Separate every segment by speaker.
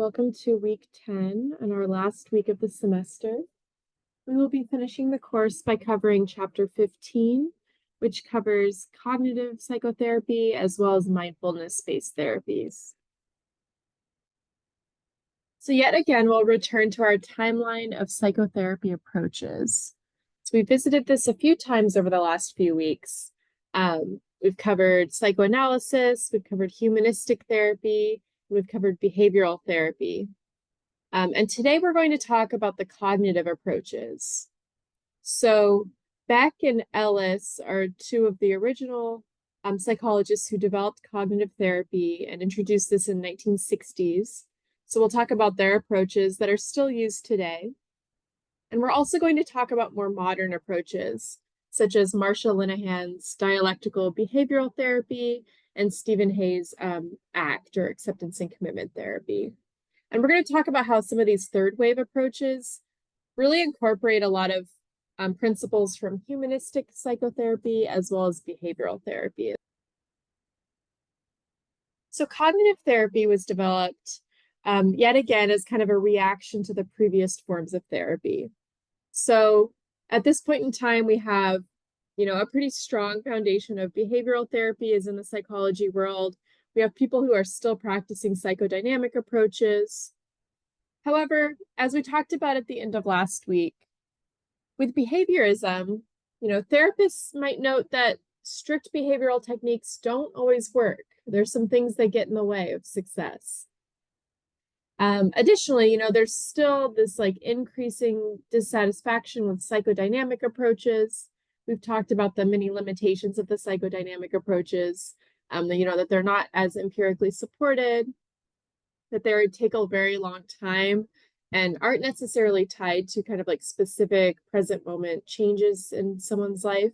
Speaker 1: Welcome to week 10 and our last week of the semester. We will be finishing the course by covering chapter 15, which covers cognitive psychotherapy as well as mindfulness-based therapies. So yet again, we'll return to our timeline of psychotherapy approaches. So we visited this a few times over the last few weeks. We've covered psychoanalysis, we've covered humanistic therapy, we've covered behavioral therapy. And today we're going to talk about the cognitive approaches. So Beck and Ellis are two of the original psychologists who developed cognitive therapy and introduced this in the 1960s. So we'll talk about their approaches that are still used today. And we're also going to talk about more modern approaches, such as Marsha Linehan's dialectical behavioral therapy and Stephen Hayes' ACT, or acceptance and commitment therapy. And we're going to talk about how some of these third wave approaches really incorporate a lot of principles from humanistic psychotherapy as well as behavioral therapy. So cognitive therapy was developed yet again as kind of a reaction to the previous forms of therapy. So at this point in time, we have, a pretty strong foundation of behavioral therapy is in the psychology world. We have people who are still practicing psychodynamic approaches. However, as we talked about at the end of last week, with behaviorism, therapists might note that strict behavioral techniques don't always work. There's some things that get in the way of success. Additionally, there's still this increasing dissatisfaction with psychodynamic approaches. We've talked about the many limitations of the psychodynamic approaches, that they're not as empirically supported, that they take a very long time and aren't necessarily tied to kind of specific present moment changes in someone's life.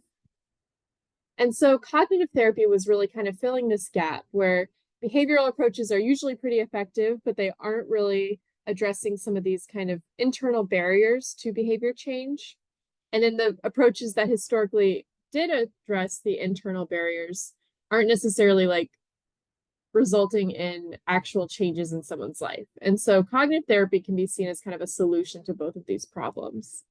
Speaker 1: And so cognitive therapy was really kind of filling this gap where behavioral approaches are usually pretty effective, but they aren't really addressing some of these kind of internal barriers to behavior change. And then the approaches that historically did address the internal barriers aren't necessarily resulting in actual changes in someone's life. And so cognitive therapy can be seen as kind of a solution to both of these problems.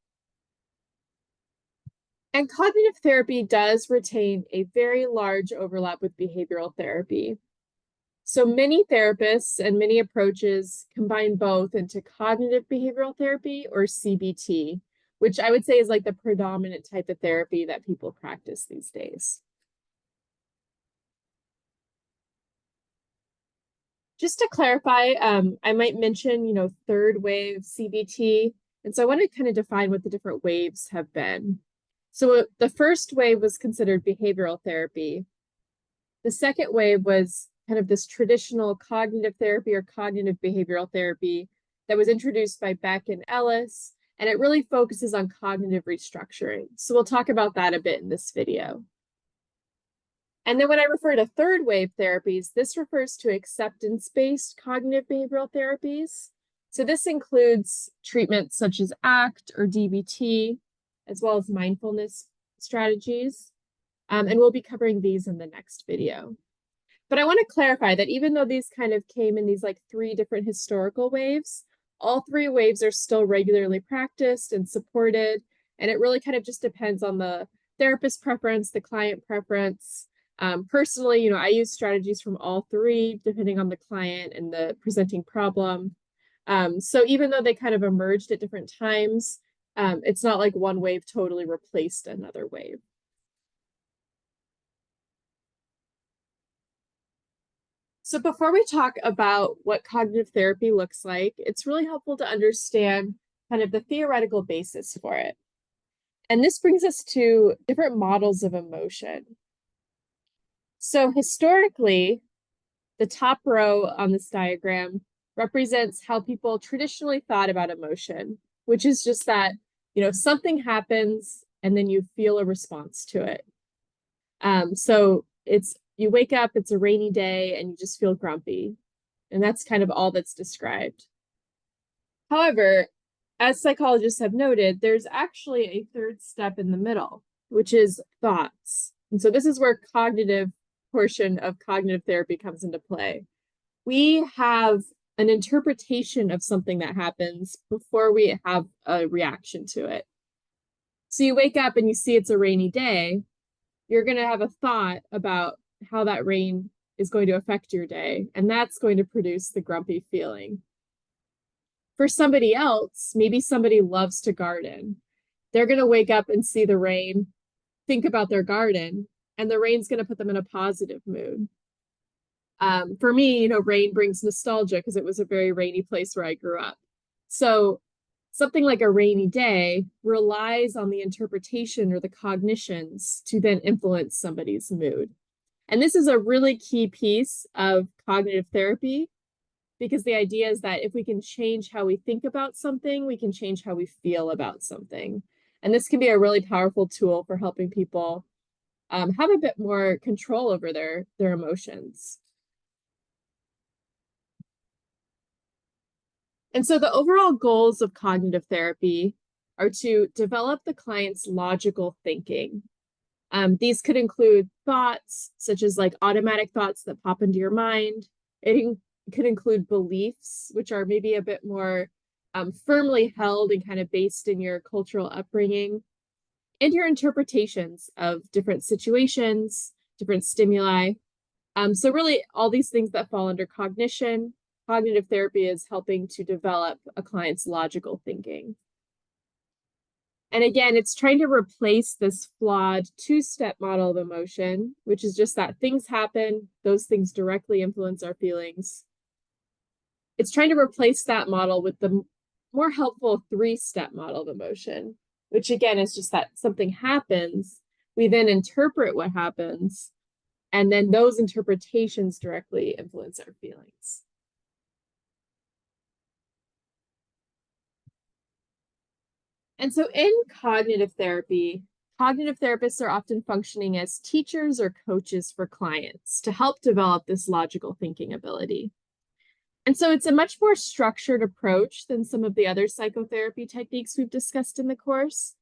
Speaker 1: And cognitive therapy does retain a very large overlap with behavioral therapy. So many therapists and many approaches combine both into cognitive behavioral therapy, or CBT, which I would say is the predominant type of therapy that people practice these days. Just to clarify, I might mention, third wave CBT. And so I want to kind of define what the different waves have been. So the first wave was considered behavioral therapy. The second wave was kind of this traditional cognitive therapy or cognitive behavioral therapy that was introduced by Beck and Ellis, and it really focuses on cognitive restructuring. So we'll talk about that a bit in this video. And then when I refer to third wave therapies, this refers to acceptance-based cognitive behavioral therapies. So this includes treatments such as ACT or DBT, as well as mindfulness strategies. And we'll be covering these in the next video. But I want to clarify that even though these kind of came in these three different historical waves, all three waves are still regularly practiced and supported. And it really kind of just depends on the therapist preference, the client preference. Personally, I use strategies from all three, depending on the client and the presenting problem. So even though they kind of emerged at different times, it's not like one wave totally replaced another wave. So before we talk about what cognitive therapy looks like, it's really helpful to understand kind of the theoretical basis for it. And this brings us to different models of emotion. So historically, the top row on this diagram represents how people traditionally thought about emotion, which is just that, something happens and then you feel a response to it. So you wake up, it's a rainy day, and you just feel grumpy. And that's kind of all that's described. However, as psychologists have noted, there's actually a third step in the middle, which is thoughts. And so this is where cognitive portion of cognitive therapy comes into play. We have an interpretation of something that happens before we have a reaction to it. So you wake up and you see it's a rainy day, you're going to have a thought about how that rain is going to affect your day, and that's going to produce the grumpy feeling. For somebody else, maybe somebody loves to garden. They're going to wake up and see the rain, think about their garden, and the rain's going to put them in a positive mood. For me, rain brings nostalgia because it was a very rainy place where I grew up. So something like a rainy day relies on the interpretation or the cognitions to then influence somebody's mood. And this is a really key piece of cognitive therapy, because the idea is that if we can change how we think about something, we can change how we feel about something. And this can be a really powerful tool for helping people have a bit more control over their emotions. And so the overall goals of cognitive therapy are to develop the client's logical thinking. These could include thoughts, such as like automatic thoughts that pop into your mind. It could include beliefs, which are maybe a bit more firmly held and kind of based in your cultural upbringing, and your interpretations of different situations, different stimuli. So really all these things that fall under cognition. Cognitive therapy is helping to develop a client's logical thinking. And again, it's trying to replace this flawed two-step model of emotion, which is just that things happen, those things directly influence our feelings. It's trying to replace that model with the more helpful three-step model of emotion, which again is just that something happens, we then interpret what happens, and then those interpretations directly influence our feelings. And so in cognitive therapy, cognitive therapists are often functioning as teachers or coaches for clients to help develop this logical thinking ability. And so it's a much more structured approach than some of the other psychotherapy techniques we've discussed in the course.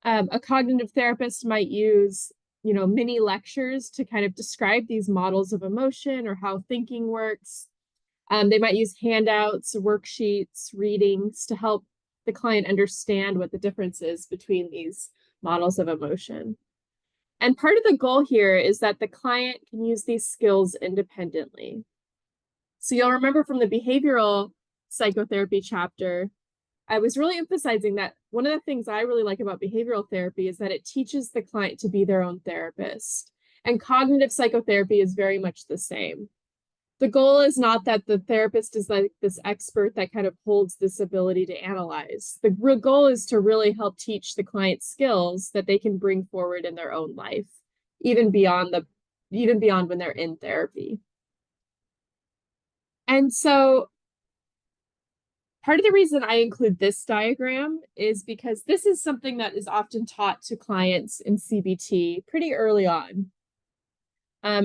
Speaker 1: A cognitive therapist might use, mini lectures to kind of describe these models of emotion or how thinking works. They might use handouts, worksheets, readings to help the client understand what the difference is between these models of emotion. And part of the goal here is that the client can use these skills independently. So you'll remember from the behavioral psychotherapy chapter, I was really emphasizing that one of the things I really like about behavioral therapy is that it teaches the client to be their own therapist. And cognitive psychotherapy is very much the same. The goal is not that the therapist is like this expert that kind of holds this ability to analyze. The real goal is to really help teach the client skills that they can bring forward in their own life, even beyond when they're in therapy. And so part of the reason I include this diagram is because this is something that is often taught to clients in CBT pretty early on.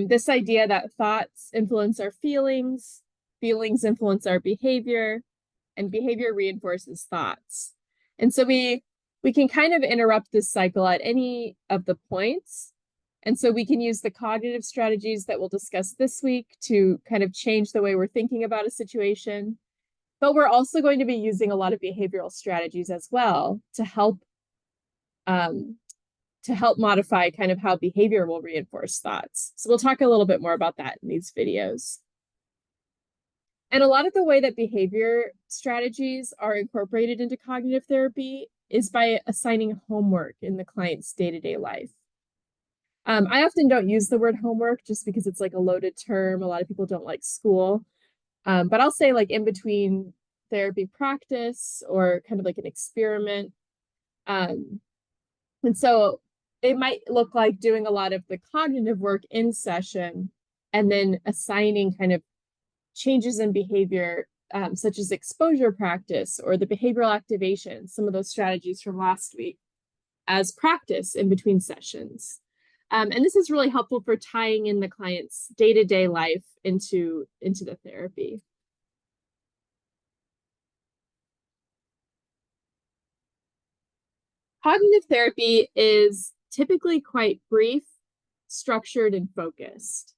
Speaker 1: This idea that thoughts influence our feelings, feelings influence our behavior, and behavior reinforces thoughts. And so we can kind of interrupt this cycle at any of the points. And so we can use the cognitive strategies that we'll discuss this week to kind of change the way we're thinking about a situation. But we're also going to be using a lot of behavioral strategies as well to help modify kind of how behavior will reinforce thoughts. So we'll talk a little bit more about that in these videos. And a lot of the way that behavior strategies are incorporated into cognitive therapy is by assigning homework in the client's day-to-day life. I often don't use the word homework just because it's like a loaded term. A lot of people don't like school. But I'll say like in between therapy practice or kind of like an experiment. And so it might look like doing a lot of the cognitive work in session and then assigning kind of changes in behavior, such as exposure practice or the behavioral activation, some of those strategies from last week, as practice in between sessions. And this is really helpful for tying in the client's day-to-day life into the therapy. Cognitive therapy is typically quite brief, structured, and focused.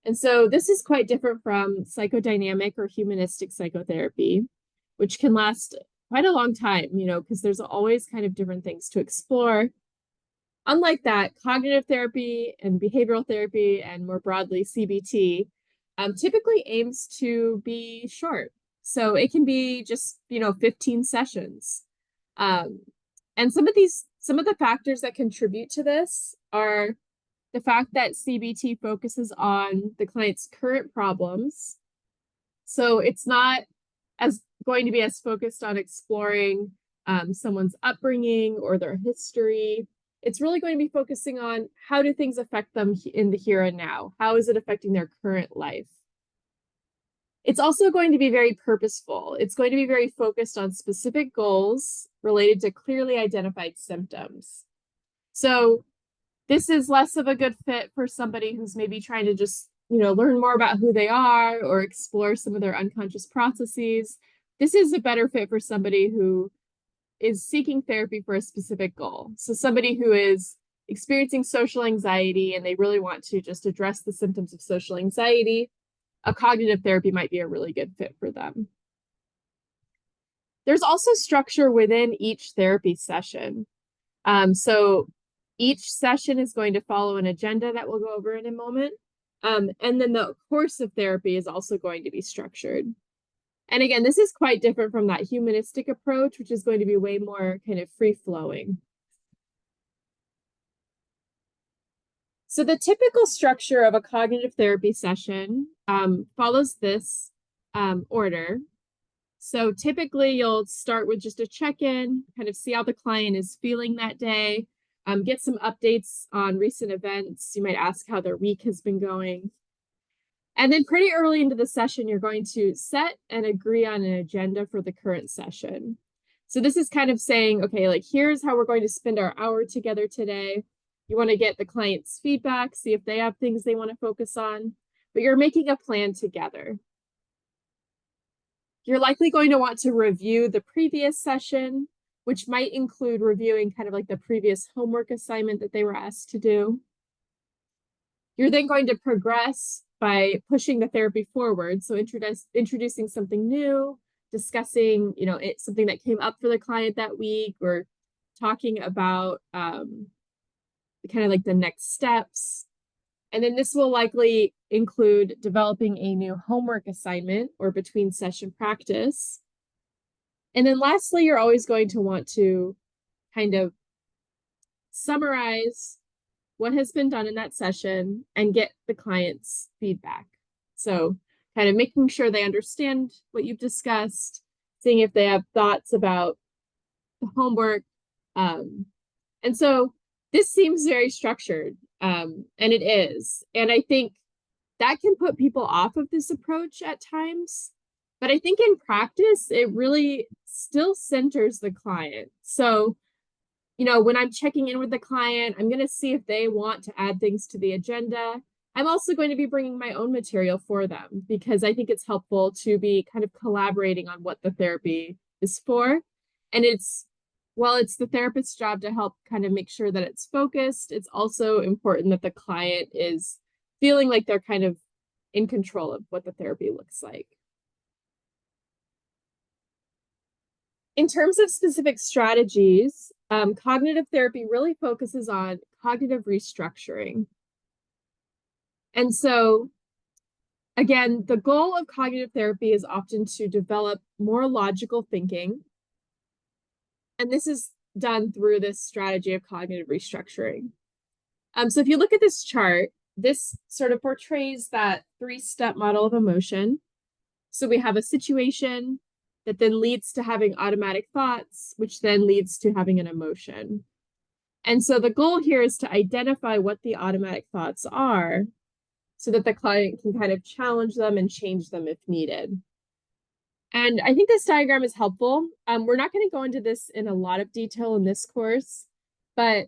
Speaker 1: And so this is quite different from psychodynamic or humanistic psychotherapy, which can last quite a long time, because there's always kind of different things to explore. Unlike that, cognitive therapy and behavioral therapy, and more broadly, CBT, typically aims to be short. So it can be just, 15 sessions. Um, and some of the factors that contribute to this are the fact that CBT focuses on the client's current problems. So it's not as going to be as focused on exploring someone's upbringing or their history. It's really going to be focusing on how do things affect them in the here and now? How is it affecting their current life? It's also going to be very purposeful. It's going to be very focused on specific goals related to clearly identified symptoms. So this is less of a good fit for somebody who's maybe trying to just, learn more about who they are or explore some of their unconscious processes. This is a better fit for somebody who is seeking therapy for a specific goal. So somebody who is experiencing social anxiety and they really want to just address the symptoms of social anxiety, a cognitive therapy might be a really good fit for them. There's also structure within each therapy session. So each session is going to follow an agenda that we'll go over in a moment. And then the course of therapy is also going to be structured. And again, this is quite different from that humanistic approach, which is going to be way more kind of free-flowing. So the typical structure of a cognitive therapy session follows this order. So typically you'll start with just a check-in, kind of see how the client is feeling that day, get some updates on recent events. You might ask how their week has been going. And then pretty early into the session, you're going to set and agree on an agenda for the current session. So this is kind of saying, okay, like here's how we're going to spend our hour together today. You want to get the client's feedback, see if they have things they want to focus on, but you're making a plan together. You're likely going to want to review the previous session, which might include reviewing kind of like the previous homework assignment that they were asked to do. You're then going to progress by pushing the therapy forward. So introducing something new, discussing, something that came up for the client that week, or talking about kind of like the next steps. And then this will likely include developing a new homework assignment or between session practice. And then lastly, you're always going to want to kind of summarize what has been done in that session and get the client's feedback. So kind of making sure they understand what you've discussed, seeing if they have thoughts about the homework. And so this seems very structured, and it is. And I think that can put people off of this approach at times. But I think in practice, it really still centers the client. So when I'm checking in with the client, I'm going to see if they want to add things to the agenda. I'm also going to be bringing my own material for them because I think it's helpful to be kind of collaborating on what the therapy is for. And while it's the therapist's job to help kind of make sure that it's focused, it's also important that the client is feeling like they're kind of in control of what the therapy looks like. In terms of specific strategies, cognitive therapy really focuses on cognitive restructuring. And so, again, the goal of cognitive therapy is often to develop more logical thinking. And this is done through this strategy of cognitive restructuring. So if you look at this chart, this sort of portrays that three-step model of emotion. So we have a situation that then leads to having automatic thoughts, which then leads to having an emotion. And so the goal here is to identify what the automatic thoughts are so that the client can kind of challenge them and change them if needed. And I think this diagram is helpful. We're not going to go into this in a lot of detail in this course, but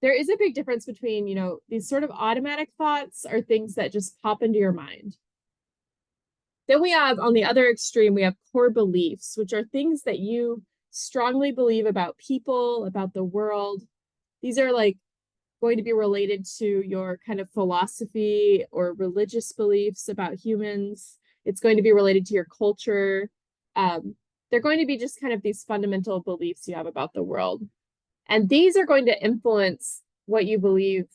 Speaker 1: there is a big difference between, these sort of automatic thoughts are things that just pop into your mind. Then we have, on the other extreme, we have core beliefs, which are things that you strongly believe about people, about the world. These are like going to be related to your kind of philosophy or religious beliefs about humans. It's going to be related to your culture. They're going to be just kind of these fundamental beliefs you have about the world. And these are going to influence what you believe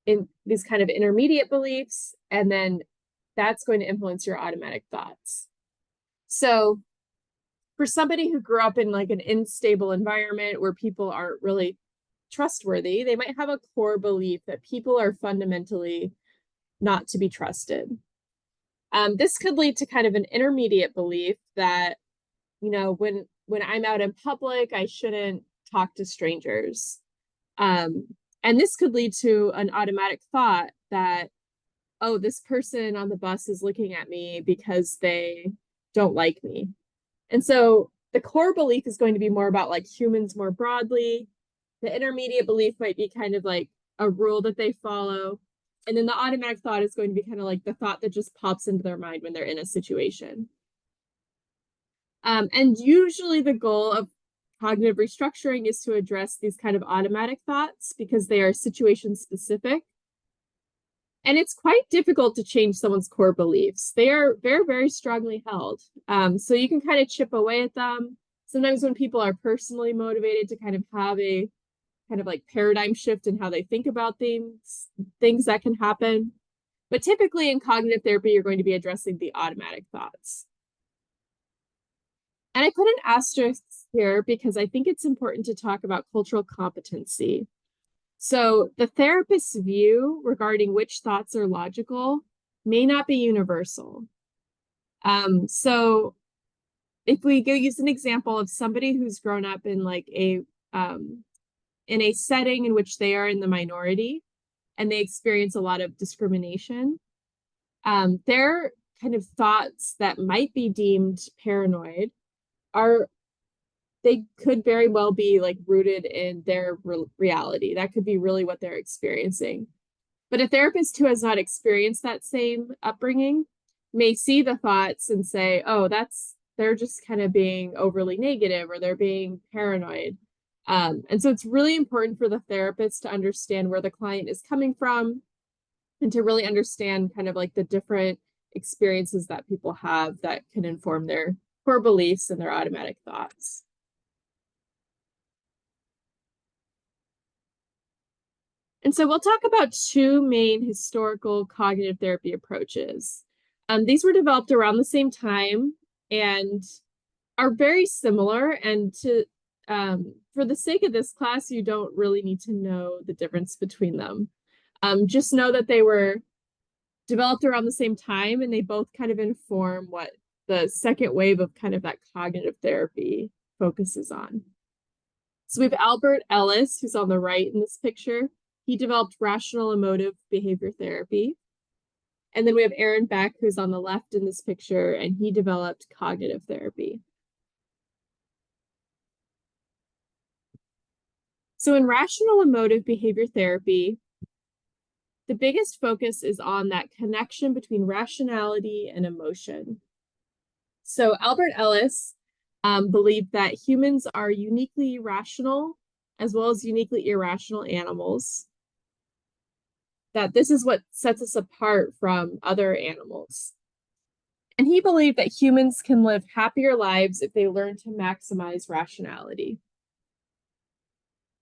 Speaker 1: in these kind of intermediate beliefs, and then that's going to influence your automatic thoughts. So for somebody who grew up in like an unstable environment where people aren't really trustworthy, they might have a core belief that people are fundamentally not to be trusted. This could lead to kind of an intermediate belief that, you know, when I'm out in public, I shouldn't talk to strangers. And this could lead to an automatic thought that, oh, this person on the bus is looking at me because they don't like me. And so the core belief is going to be more about like humans more broadly. The intermediate belief might be kind of like a rule that they follow. And then the automatic thought is going to be kind of like the thought that just pops into their mind when they're in a situation. And usually the goal of cognitive restructuring is to address these kind of automatic thoughts because they are situation specific. And it's quite difficult to change someone's core beliefs. They are very, very strongly held. So you can kind of chip away at them. Sometimes when people are personally motivated to kind of have a kind of like paradigm shift in how they think about things that can happen. But typically in cognitive therapy, you're going to be addressing the automatic thoughts. And I put an asterisk here because I think it's important to talk about cultural competency. So the therapist's view regarding which thoughts are logical may not be universal. So if we go use an example of somebody who's grown up in like in a setting in which they are in the minority and they experience a lot of discrimination, their kind of thoughts that might be deemed paranoid they could very well be like rooted in their reality. That could be really what they're experiencing. But a therapist who has not experienced that same upbringing may see the thoughts and say, oh, they're just kind of being overly negative or they're being paranoid. And so it's really important for the therapist to understand where the client is coming from and to really understand kind of like the different experiences that people have that can inform their core beliefs and their automatic thoughts. And so we'll talk about two main historical cognitive therapy approaches. These were developed around the same time and are very similar. And for the sake of this class, you don't really need to know the difference between them. Just know that they were developed around the same time and they both kind of inform what the second wave of kind of that cognitive therapy focuses on. So we have Albert Ellis, who's on the right in this picture. He developed rational emotive behavior therapy. And then we have Aaron Beck, who's on the left in this picture, and he developed cognitive therapy. So in rational emotive behavior therapy, the biggest focus is on that connection between rationality and emotion. So Albert Ellis believed that humans are uniquely rational as well as uniquely irrational animals. That this is what sets us apart from other animals. And he believed that humans can live happier lives if they learn to maximize rationality.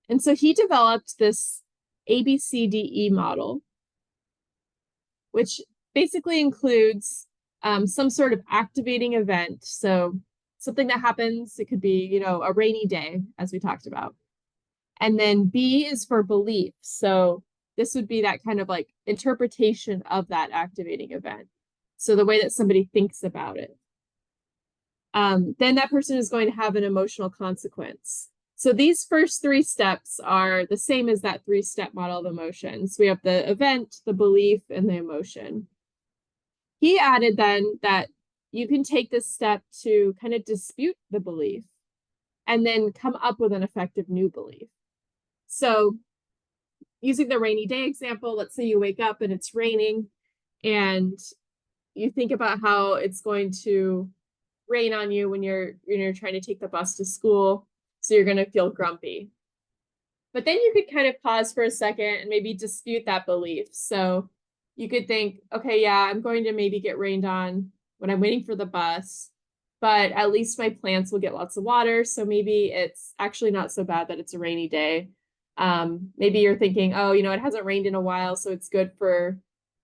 Speaker 1: And so he developed this ABCDE model, which basically includes some sort of activating event. So something that happens, it could be, you know, a rainy day, as we talked about. And then B is for belief. So this would be that kind of like interpretation of that activating event. So the way that somebody thinks about it. Then that person is going to have an emotional consequence. So these first three steps are the same as that three-step model of emotions. We have the event, the belief, and the emotion. He added then that you can take this step to kind of dispute the belief and then come up with an effective new belief. So using the rainy day example, let's say you wake up and it's raining and you think about how it's going to rain on you when you're trying to take the bus to school. So you're going to feel grumpy. But then you could kind of pause for a second and maybe dispute that belief. So you could think, okay, yeah, I'm going to maybe get rained on when I'm waiting for the bus, but at least my plants will get lots of water. So maybe it's actually not so bad that it's a rainy day. Maybe you're thinking, oh, it hasn't rained in a while, so it's good for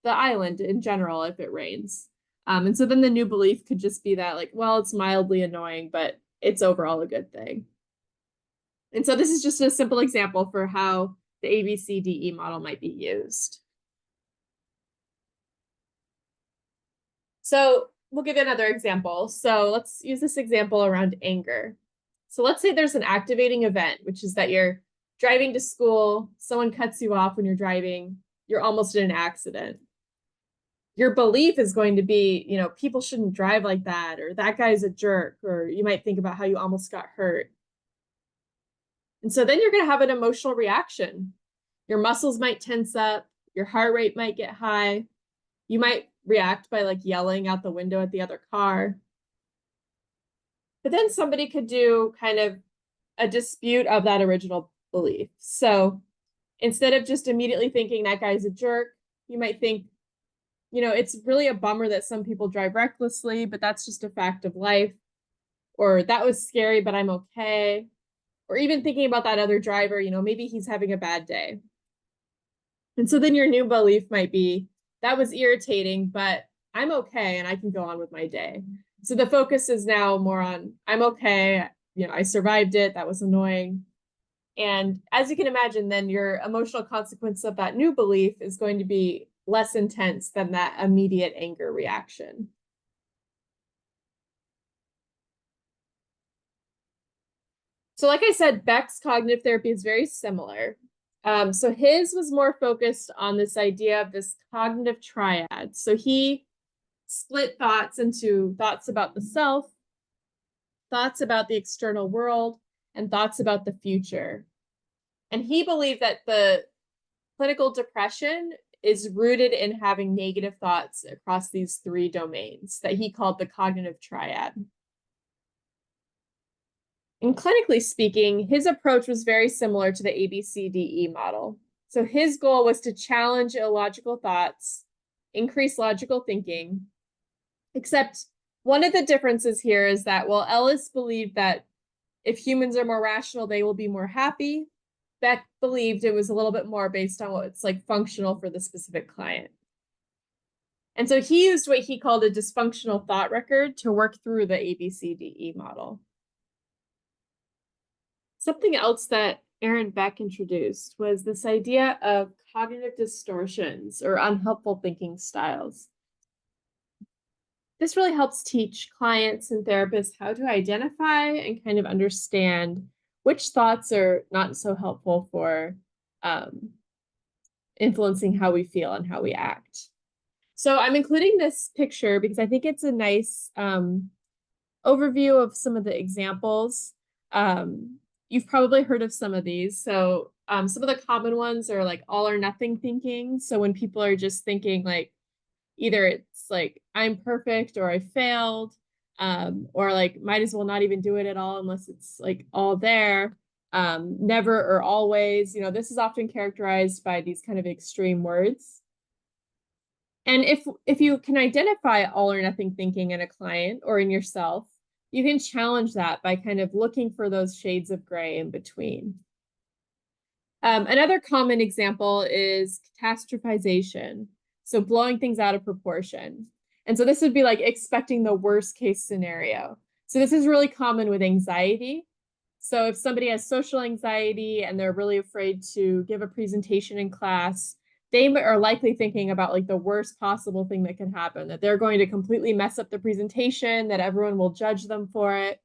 Speaker 1: the island in general if it rains. And so then the new belief could just be that, like, well, it's mildly annoying, but it's overall a good thing. And so this is just a simple example for how the ABCDE model might be used. So we'll give you another example. So let's use this example around anger. So let's say there's an activating event, which is that you're driving to school, someone cuts you off when you're driving, you're almost in an accident. Your belief is going to be, people shouldn't drive like that, or that guy's a jerk, or you might think about how you almost got hurt. And so then you're going to have an emotional reaction. Your muscles might tense up, your heart rate might get high. You might react by like yelling out the window at the other car. But then somebody could do kind of a dispute of that original belief. So instead of just immediately thinking that guy's a jerk, you might think, it's really a bummer that some people drive recklessly, but that's just a fact of life. Or that was scary, but I'm okay. Or even thinking about that other driver, maybe he's having a bad day. And so then your new belief might be, that was irritating, but I'm okay and I can go on with my day. So the focus is now more on, I'm okay, I survived it, that was annoying. And as you can imagine, then your emotional consequence of that new belief is going to be less intense than that immediate anger reaction. So like I said, Beck's cognitive therapy is very similar. So his was more focused on this idea of this cognitive triad. So he split thoughts into thoughts about the self, thoughts about the external world, and thoughts about the future. And he believed that the clinical depression is rooted in having negative thoughts across these three domains that he called the cognitive triad. And clinically speaking, his approach was very similar to the ABCDE model. So his goal was to challenge illogical thoughts, increase logical thinking, except one of the differences here is that while Ellis believed that if humans are more rational, they will be more happy, Beck believed it was a little bit more based on what's like functional for the specific client. And so he used what he called a dysfunctional thought record to work through the ABCDE model. Something else that Aaron Beck introduced was this idea of cognitive distortions or unhelpful thinking styles. This really helps teach clients and therapists how to identify and kind of understand which thoughts are not so helpful for influencing how we feel and how we act. So I'm including this picture because I think it's a nice overview of some of the examples. You've probably heard of some of these. So some of the common ones are like all or nothing thinking. So when people are just thinking like, either it's like, I'm perfect or I failed, or like, might as well not even do it at all unless it's like all there, never or always, this is often characterized by these kind of extreme words. And if you can identify all or nothing thinking in a client or in yourself, you can challenge that by kind of looking for those shades of gray in between. Another common example is catastrophization. So blowing things out of proportion. And so this would be like expecting the worst case scenario. So this is really common with anxiety. So if somebody has social anxiety and they're really afraid to give a presentation in class, they are likely thinking about like the worst possible thing that can happen, that they're going to completely mess up the presentation, that everyone will judge them for it.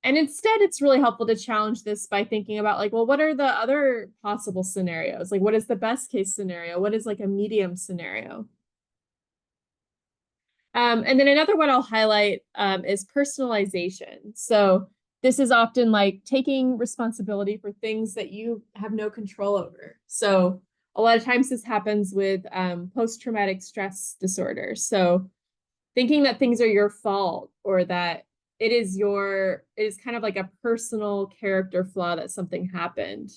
Speaker 1: And instead, it's really helpful to challenge this by thinking about like, well, what are the other possible scenarios? Like, what is the best case scenario? What is like a medium scenario? And then another one I'll highlight is personalization. So this is often like taking responsibility for things that you have no control over. So a lot of times this happens with post-traumatic stress disorder. So thinking that things are your fault or that it is kind of like a personal character flaw that something happened.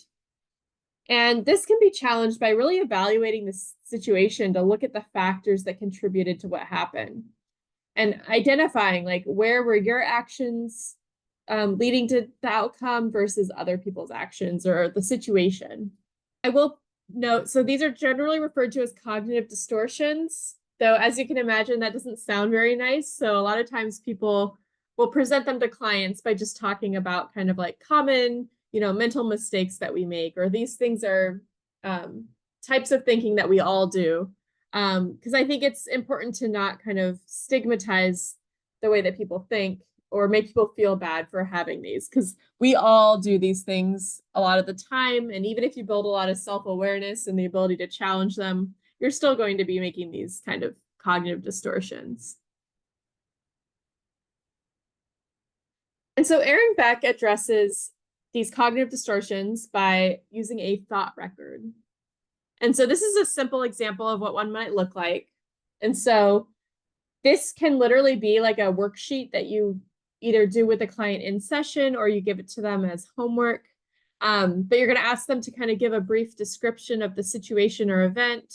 Speaker 1: And this can be challenged by really evaluating the situation to look at the factors that contributed to what happened and identifying like where were your actions leading to the outcome versus other people's actions or the situation. I will note, so these are generally referred to as cognitive distortions, though as you can imagine, that doesn't sound very nice. So a lot of times people will present them to clients by just talking about kind of like common, mental mistakes that we make, or these things are types of thinking that we all do. Because I think it's important to not kind of stigmatize the way that people think or make people feel bad for having these, because we all do these things a lot of the time. And even if you build a lot of self-awareness and the ability to challenge them, you're still going to be making these kind of cognitive distortions. And so Aaron Beck addresses these cognitive distortions by using a thought record. And so this is a simple example of what one might look like. And so this can literally be like a worksheet that you either do with a client in session or you give it to them as homework. But you're going to ask them to kind of give a brief description of the situation or event,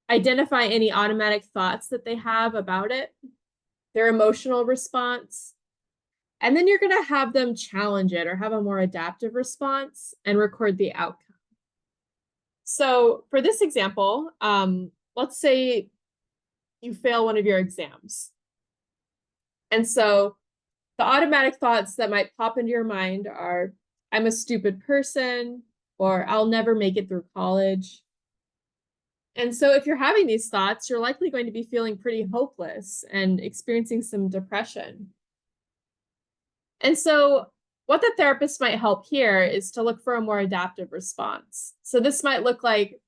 Speaker 1: identify any automatic thoughts that they have about it, their emotional response, and then you're going to have them challenge it or have a more adaptive response and record the outcome. So for this example, let's say you fail one of your exams. And so the automatic thoughts that might pop into your mind are, I'm a stupid person, or I'll never make it through college. And so if you're having these thoughts, you're likely going to be feeling pretty hopeless and experiencing some depression. And so what the therapist might help here is to look for a more adaptive response. So this might look like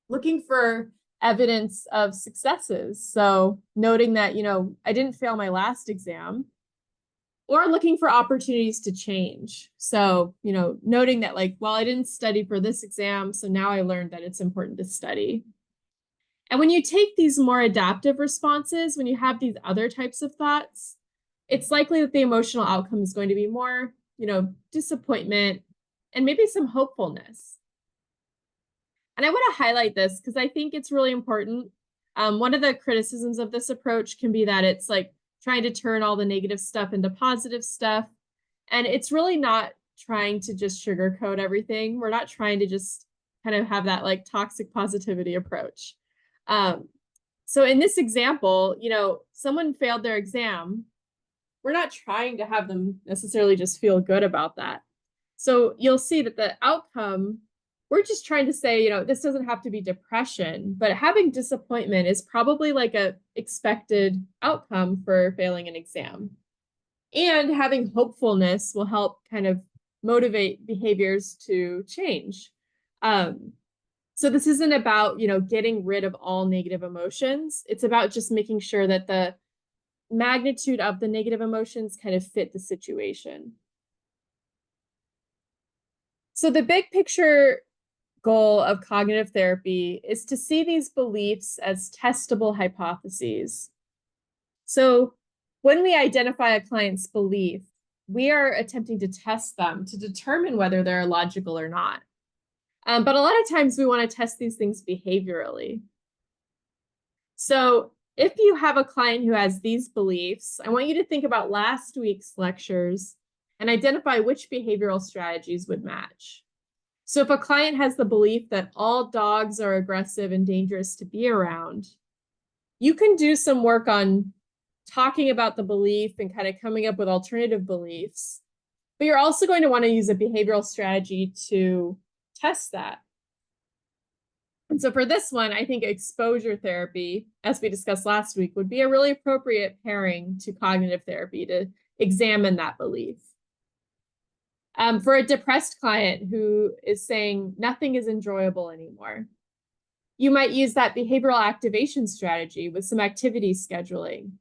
Speaker 1: looking for evidence of successes. So noting that, I didn't fail my last exam, or looking for opportunities to change. So, noting that like, well, I didn't study for this exam, so now I learned that it's important to study. And when you take these more adaptive responses, when you have these other types of thoughts, it's likely that the emotional outcome is going to be more, disappointment and maybe some hopefulness. And I want to highlight this because I think it's really important. One of the criticisms of this approach can be that it's like trying to turn all the negative stuff into positive stuff. And it's really not trying to just sugarcoat everything. We're not trying to just kind of have that like toxic positivity approach. So in this example, someone failed their exam. We're not trying to have them necessarily just feel good about that. So you'll see that the outcome, we're just trying to say, this doesn't have to be depression, but having disappointment is probably like a expected outcome for failing an exam. And having hopefulness will help kind of motivate behaviors to change. So this isn't about, getting rid of all negative emotions. It's about just making sure that the magnitude of the negative emotions kind of fit the situation. So the big picture goal of cognitive therapy is to see these beliefs as testable hypotheses. So when we identify a client's belief, we are attempting to test them to determine whether they're logical or not. But a lot of times we want to test these things behaviorally. So if you have a client who has these beliefs, I want you to think about last week's lectures and identify which behavioral strategies would match. So if a client has the belief that all dogs are aggressive and dangerous to be around, you can do some work on talking about the belief and kind of coming up with alternative beliefs. But you're also going to want to use a behavioral strategy to test that. And so for this one, I think exposure therapy, as we discussed last week, would be a really appropriate pairing to cognitive therapy to examine that belief. For a depressed client who is saying nothing is enjoyable anymore, you might use that behavioral activation strategy with some activity scheduling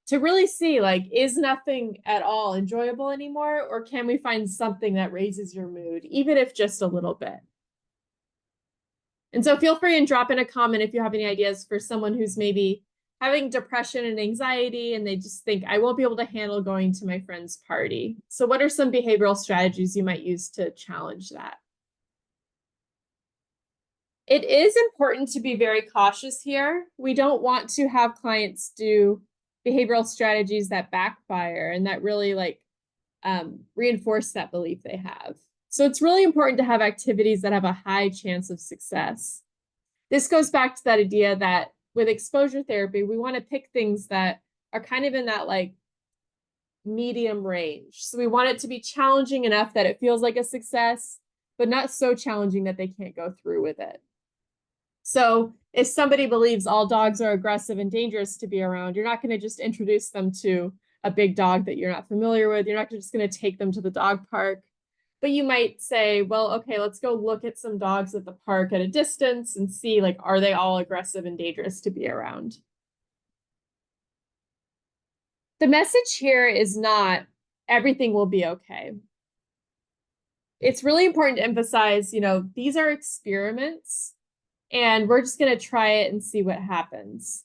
Speaker 1: to really see, like, is nothing at all enjoyable anymore, or can we find something that raises your mood, even if just a little bit? And so feel free and drop in a comment if you have any ideas for someone who's maybe having depression and anxiety, and they just think, I won't be able to handle going to my friend's party. So what are some behavioral strategies you might use to challenge that? It is important to be very cautious here. We don't want to have clients do behavioral strategies that backfire and that really reinforce that belief they have. So it's really important to have activities that have a high chance of success. This goes back to that idea that with exposure therapy, we want to pick things that are kind of in that medium range. So we want it to be challenging enough that it feels like a success, but not so challenging that they can't go through with it. So if somebody believes all dogs are aggressive and dangerous to be around, you're not going to just introduce them to a big dog that you're not familiar with. You're not just going to take them to the dog park. But you might say, well, okay, let's go look at some dogs at the park at a distance and see, are they all aggressive and dangerous to be around? The message here is not everything will be okay. It's really important to emphasize, these are experiments and we're just going to try it and see what happens.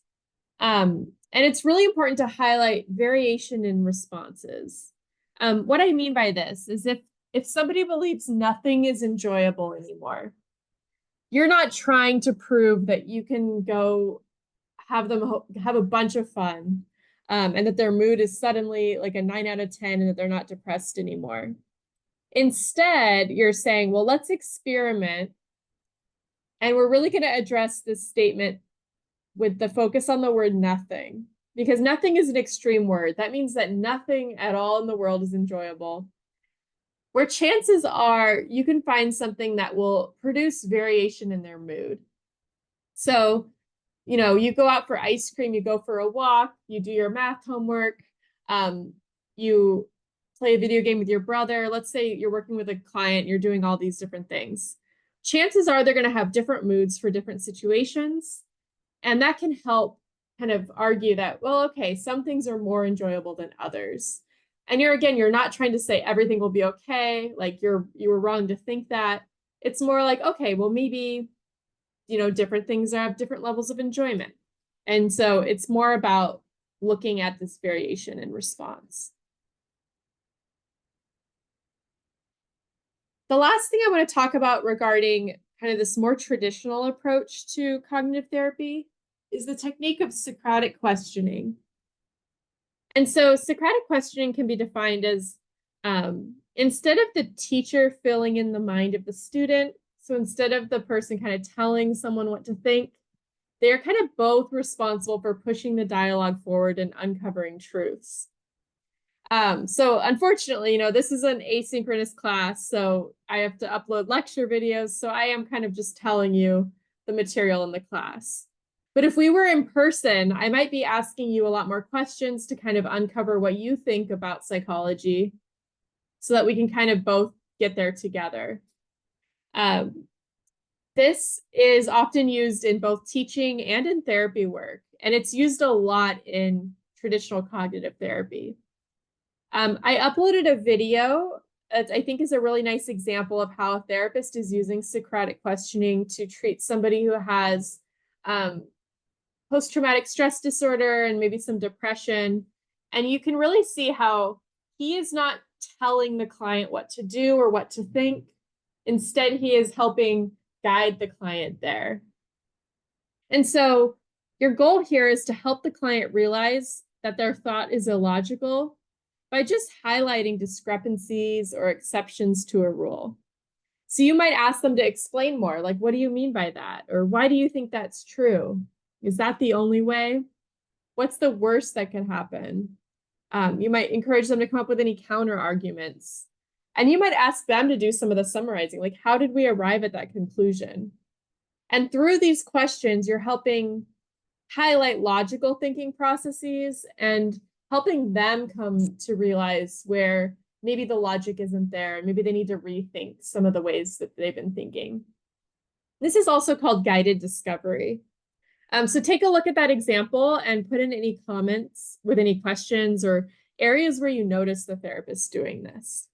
Speaker 1: And it's really important to highlight variation in responses. What I mean by this is if somebody believes nothing is enjoyable anymore, you're not trying to prove that you can go have them have a bunch of fun, and that their mood is suddenly like a 9 out of 10 and that they're not depressed anymore. Instead, you're saying, well, let's experiment. And we're really going to address this statement with the focus on the word nothing, because nothing is an extreme word. That means that nothing at all in the world is enjoyable. Where chances are you can find something that will produce variation in their mood. So, you go out for ice cream, you go for a walk, you do your math homework, you play a video game with your brother. Let's say you're working with a client, you're doing all these different things. Chances are they're going to have different moods for different situations. And that can help kind of argue that, well, okay, some things are more enjoyable than others. And you're not trying to say everything will be okay. You were wrong to think that. It's more like, okay, well, maybe, different things have different levels of enjoyment. And so it's more about looking at this variation in response. The last thing I want to talk about regarding kind of this more traditional approach to cognitive therapy is the technique of Socratic questioning. And so Socratic questioning can be defined as instead of the teacher filling in the mind of the student, so instead of the person kind of telling someone what to think, they're kind of both responsible for pushing the dialogue forward and uncovering truths. So unfortunately, this is an asynchronous class, so I have to upload lecture videos. So I am kind of just telling you the material in the class. But if we were in person, I might be asking you a lot more questions to kind of uncover what you think about psychology so that we can kind of both get there together. This is often used in both teaching and in therapy work, and it's used a lot in traditional cognitive therapy. I uploaded a video that I think is a really nice example of how a therapist is using Socratic questioning to treat somebody who has post-traumatic stress disorder and maybe some depression. And you can really see how he is not telling the client what to do or what to think. Instead, he is helping guide the client there. And so your goal here is to help the client realize that their thought is illogical by just highlighting discrepancies or exceptions to a rule. So you might ask them to explain more, like, what do you mean by that? Or why do you think that's true? Is that the only way? What's the worst that could happen? You might encourage them to come up with any counter arguments. And you might ask them to do some of the summarizing, like, how did we arrive at that conclusion? And through these questions, you're helping highlight logical thinking processes and helping them come to realize where maybe the logic isn't there, and maybe they need to rethink some of the ways that they've been thinking. This is also called guided discovery. So take a look at that example and put in any comments with any questions or areas where you notice the therapist doing this.